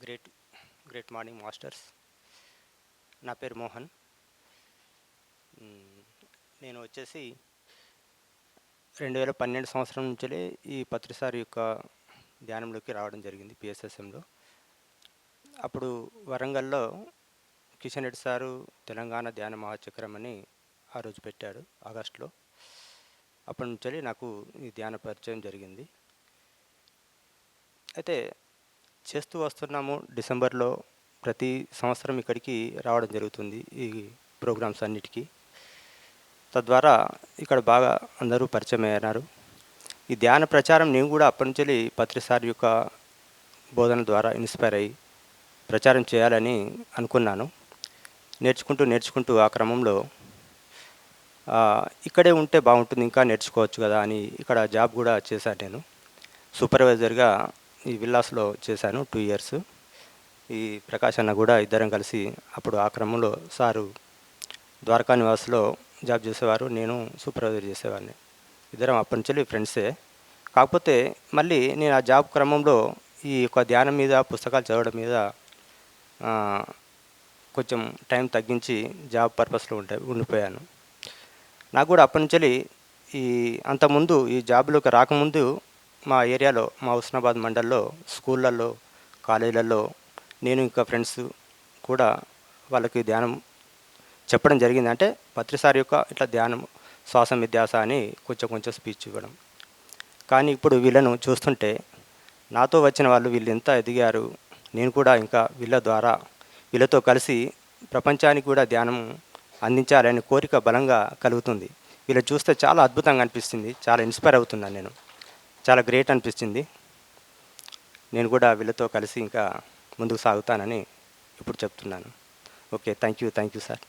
Great great morning masters. నా పేరు మోహన్. మ్, నేను వచ్చేసి 2012 సంవత్సరం నుంచే ఈ పత్రిసారి యొక్క ధ్యానంలోకి రావడం జరిగింది పిఎస్ఎస్ఎంలో. అప్పుడు వరంగల్లో కిషన్ రెడ్డి సారు తెలంగాణ ధ్యాన మహాచక్రం అని ఆ రోజు పెట్టాడు ఆగస్టులో. అప్పటి నుంచి నాకు ఈ ధ్యాన పరిచయం జరిగింది. అయితే చేస్తూ వస్తున్నాము. డిసెంబర్లో ప్రతి సంవత్సరం ఇక్కడికి రావడం జరుగుతుంది ఈ ప్రోగ్రామ్స్ అన్నిటికీ. తద్వారా ఇక్కడ బాగా అందరూ పరిచయం అయ్యారు. ఈ ధ్యాన ప్రచారం నేను కూడా అప్పటి నుంచి పత్రిసారి యొక్క బోధన ద్వారా ఇన్స్పైర్ అయ్యి ప్రచారం చేయాలని అనుకున్నాను. నేర్చుకుంటూ ఆ క్రమంలో ఇక్కడే ఉంటే బాగుంటుంది, ఇంకా నేర్చుకోవచ్చు కదా అని ఇక్కడ జాబ్ కూడా చేశాను. నేను సూపర్వైజర్గా ఈ విల్లాస్లో చేశాను 2 ఇయర్స్. ఈ ప్రకాష్ అన్న కూడా ఇద్దరం కలిసి అప్పుడు ఆ క్రమంలో సారు ద్వారకా నివాస్లో జాబ్ చేసేవారు, నేను సూపర్వైజర్ చేసేవాడిని. ఇద్దరం అప్పటి నుంచి ఫ్రెండ్సే. కాకపోతే మళ్ళీ నేను ఆ జాబ్ క్రమంలో ఈ యొక్క ధ్యానం మీద, పుస్తకాలు చదవడం మీద కొంచెం టైం తగ్గించి జాబ్ పర్పస్లో ఉండిపోయాను. నాకు కూడా అప్పటి నుంచి ఈ అంతకుముందు ఈ జాబ్లోకి రాకముందు మా ఏరియాలో, మా హుస్నాబాద్ మండల్లో స్కూళ్ళల్లో, కాలేజీలలో నేను ఇంకా ఫ్రెండ్స్ కూడా వాళ్ళకి ధ్యానం చెప్పడం జరిగింది. అంటే పత్రిసారి యొక్క ఇట్లా ధ్యానం, శ్వాస మిథ్యాస అని కొంచెం స్పీచ్ ఇవ్వడం. కానీ ఇప్పుడు వీళ్ళను చూస్తుంటే నాతో వచ్చిన వాళ్ళు వీళ్ళు ఎంత ఎదిగారు, నేను కూడా ఇంకా వీళ్ళతో కలిసి ప్రపంచానికి కూడా ధ్యానం అందించాలనే కోరిక బలంగా కలుగుతుంది. వీళ్ళు చూస్తే చాలా అద్భుతంగా అనిపిస్తుంది, చాలా ఇన్స్పైర్ అవుతున్నాను నేను. చాలా గ్రేట్ అనిపిస్తుంది. నేను కూడా వీళ్ళతో కలిసి ఇంకా ముందుకు సాగుతానని ఇప్పుడు చెప్తున్నాను. Okay, thank you sir.